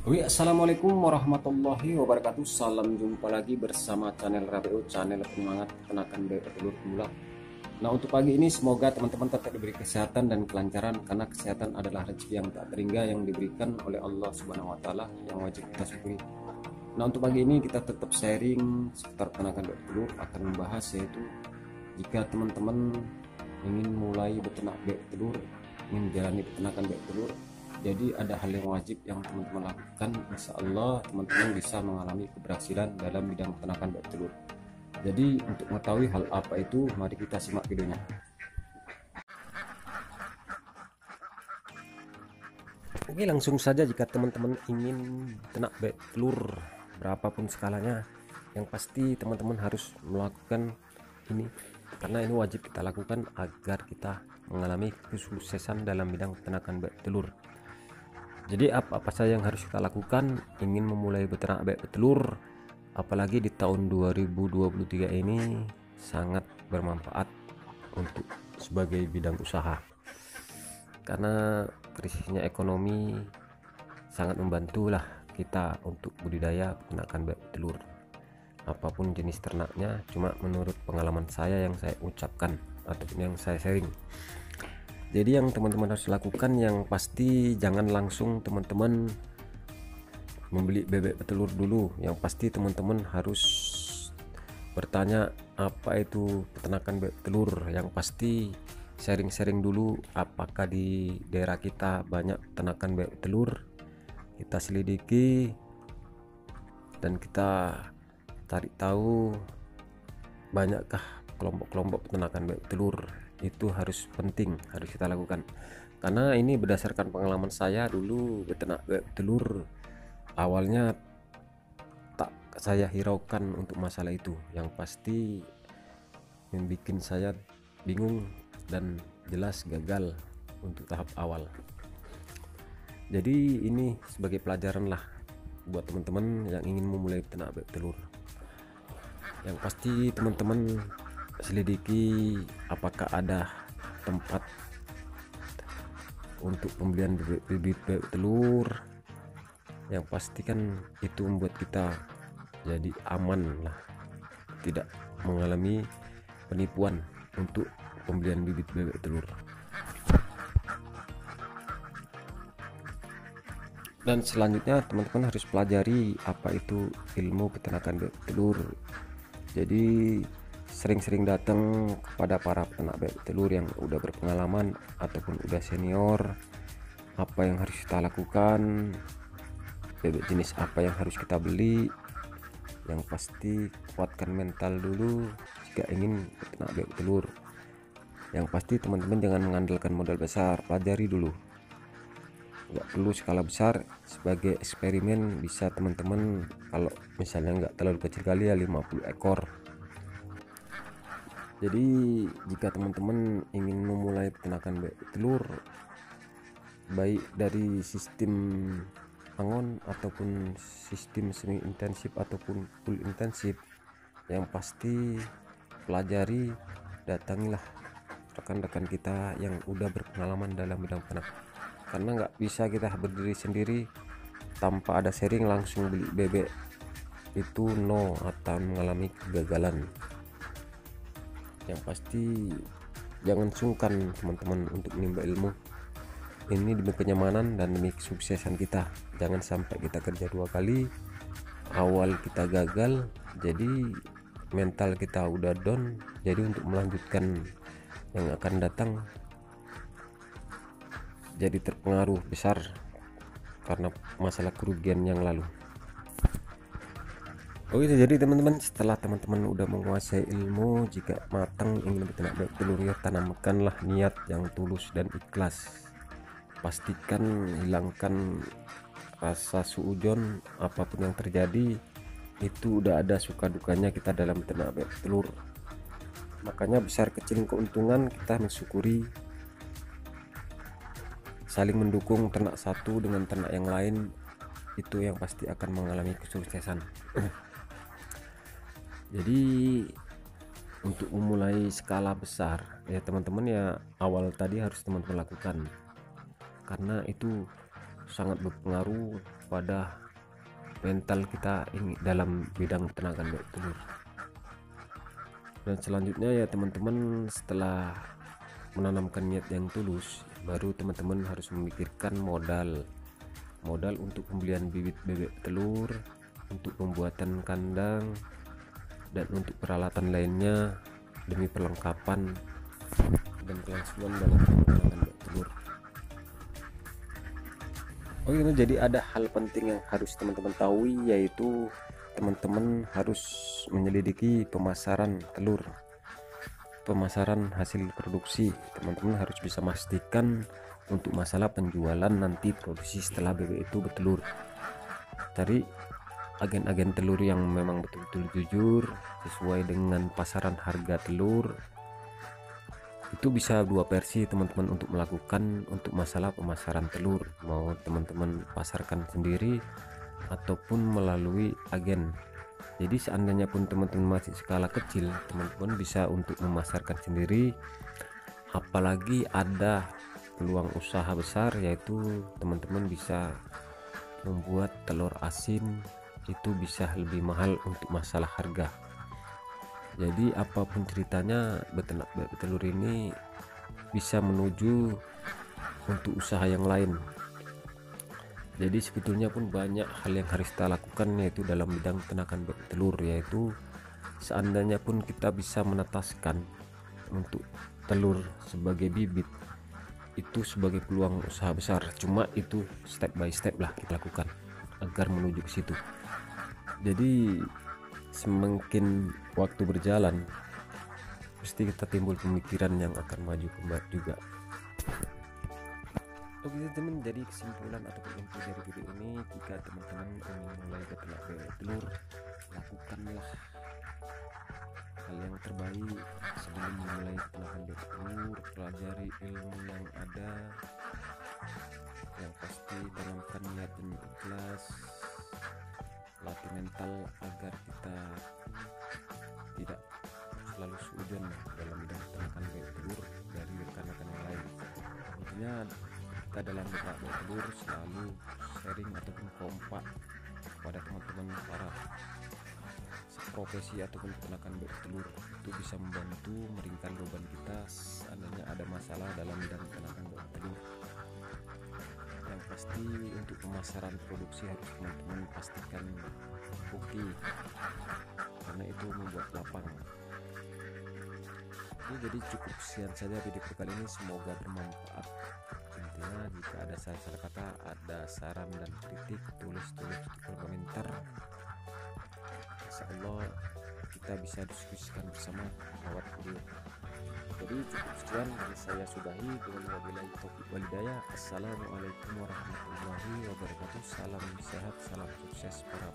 Oke, assalamualaikum warahmatullahi wabarakatuh. Salam jumpa lagi bersama channel Rabiu, channel penyemangat peternakan bertelur pemula. Nah, untuk pagi ini semoga teman-teman tetap diberi kesehatan dan kelancaran, karena kesehatan adalah rezeki yang tak terhingga yang diberikan oleh Allah Subhanahu wa taala yang wajib kita syukuri. Nah, untuk pagi ini kita tetap sharing seputar peternakan bertelur, akan membahas yaitu jika teman-teman ingin mulai beternak bertelur, ingin menjalani peternakan bertelur, jadi ada hal yang wajib yang teman-teman lakukan. Insya Allah teman-teman bisa mengalami keberhasilan dalam bidang peternakan bertelur. Jadi untuk mengetahui hal apa itu, mari kita simak videonya. Oke, langsung saja. Jika teman-teman ingin ternak bertelur berapapun skalanya, yang pasti teman-teman harus melakukan ini, karena ini wajib kita lakukan agar kita mengalami kesuksesan dalam bidang peternakan bertelur. Jadi apa-apa saja yang harus kita lakukan ingin memulai beternak bertelur, apalagi di tahun 2023 ini sangat bermanfaat untuk sebagai bidang usaha, karena krisisnya ekonomi sangat membantulah kita untuk budidaya peternakan bertelur apapun jenis ternaknya. Cuma menurut pengalaman saya yang saya ucapkan ataupun yang saya sharing, jadi yang teman-teman harus lakukan, yang pasti jangan langsung teman-teman membeli bebek petelur dulu. Yang pasti teman-teman harus bertanya apa itu peternakan bebek telur. Yang pasti sharing-sharing dulu apakah di daerah kita banyak peternakan bebek telur, kita selidiki dan kita cari tahu banyakkah kelompok-kelompok peternakan bebek telur. Itu harus penting, harus kita lakukan, karena ini berdasarkan pengalaman saya dulu beternak bebek telur. Awalnya tak saya hiraukan untuk masalah itu, yang pasti membuat saya bingung dan jelas gagal untuk tahap awal. Jadi ini sebagai pelajaran lah buat teman-teman yang ingin memulai peternak bebek telur. Yang pasti teman-teman selidiki apakah ada tempat untuk pembelian bibit bebek telur. Yang pasti kan itu membuat kita jadi aman lah, tidak mengalami penipuan untuk pembelian bibit bebek telur. Dan selanjutnya teman-teman harus pelajari apa itu ilmu peternakan bebek telur. Jadi sering-sering datang kepada para peternak bebek telur yang udah berpengalaman ataupun udah senior, apa yang harus kita lakukan, bebek jenis apa yang harus kita beli. Yang pasti kuatkan mental dulu jika ingin peternak bebek telur. Yang pasti teman-teman jangan mengandalkan modal besar, pelajari dulu, nggak perlu skala besar. Sebagai eksperimen bisa teman-teman, kalau misalnya nggak terlalu kecil kali ya 50 ekor. Jadi jika teman-teman ingin memulai peternakan bebek telur, baik dari sistem angon ataupun sistem semi intensif ataupun full intensif, yang pasti pelajari, datangilah rekan-rekan kita yang udah berpengalaman dalam bidang peternak, karena nggak bisa kita berdiri sendiri tanpa ada sharing langsung beli bebek, itu no, atau mengalami kegagalan. Yang pasti jangan sungkan teman-teman untuk menimba ilmu ini demi kenyamanan dan demi kesuksesan kita. Jangan sampai kita kerja dua kali, awal kita gagal, jadi mental kita udah down, jadi untuk melanjutkan yang akan datang jadi terpengaruh besar karena masalah kerugian yang lalu. Oh itu, jadi teman-teman, setelah teman-teman udah menguasai ilmu, jika matang ingin beternak bebek telur, ya tanamkanlah niat yang tulus dan ikhlas. Pastikan hilangkan rasa suujon. Apapun yang terjadi itu udah ada suka dukanya kita dalam beternak bebek telur, makanya besar kecil keuntungan kita mensyukuri, saling mendukung ternak satu dengan ternak yang lain, itu yang pasti akan mengalami kesuksesan. Jadi untuk memulai skala besar ya teman-teman, ya awal tadi harus teman-teman lakukan, karena itu sangat berpengaruh pada mental kita ini dalam bidang peternakan bebek telur. Dan selanjutnya ya teman-teman, setelah menanamkan niat yang tulus, baru teman-teman harus memikirkan modal untuk pembelian bibit bebek telur, untuk pembuatan kandang, dan untuk peralatan lainnya demi perlengkapan dan kelangsungan dalam peternakan bebek telur. Oke, jadi ada hal penting yang harus teman-teman tahu, yaitu teman-teman harus menyelidiki pemasaran telur, pemasaran hasil produksi. Teman-teman harus bisa memastikan untuk masalah penjualan nanti produksi setelah bebek itu bertelur. Cari agen-agen telur yang memang betul-betul jujur sesuai dengan pasaran harga telur. Itu bisa dua versi teman-teman untuk melakukan untuk masalah pemasaran telur, mau teman-teman pasarkan sendiri ataupun melalui agen. Jadi seandainya pun teman-teman masih skala kecil, teman-teman bisa untuk memasarkan sendiri. Apalagi ada peluang usaha besar, yaitu teman-teman bisa membuat telur asin, itu bisa lebih mahal untuk masalah harga. Jadi apapun ceritanya, beternak bebek telur ini bisa menuju untuk usaha yang lain. Jadi sebetulnya pun banyak hal yang harus kita lakukan, yaitu dalam bidang peternakan bebek telur, yaitu seandainya pun kita bisa menetaskan untuk telur sebagai bibit, itu sebagai peluang usaha besar. Cuma itu step by step lah kita lakukan agar menuju ke situ. Jadi semakin waktu berjalan, pasti kita timbul pemikiran yang akan maju kembali juga. Oke teman-teman, jadi kesimpulan ataupun inti dari video ini, jika teman-teman ingin mulai beternak bebek telur, lakukanlah hal yang terbaik sebelum memulai peternakan bebek telur. Pelajari ilmu yang ada, yang pasti tanamkan niat dan ikhlas, latih mental agar kita tidak selalu seujun dalam bidang peternakan bebek telur dari rekan-rekan yang lain. Intinya kita dalam beternak bebek telur selalu sharing ataupun kompak kepada teman-teman para profesi ataupun peternakan bebek telur. Itu bisa membantu meringankan beban kita seandainya ada masalah dalam bidang peternakan bebek telur. Yang pasti untuk pemasaran produksi harus teman-teman pastikan oke, karena itu membuat lapang. Oke, jadi cukup sekian saja video kali ini, semoga bermanfaat. Intinya jika ada salah kata, ada saran dan kritik, tulis di kolom komentar. Insyaallah kita bisa diskusikan bersama lewat video. Jadi cukup sekian dari saya, sudahi dengan wabillahi taufiq wal hidayah. Assalamualaikum warahmatullahi wabarakatuh. Salam sehat, salam sukses para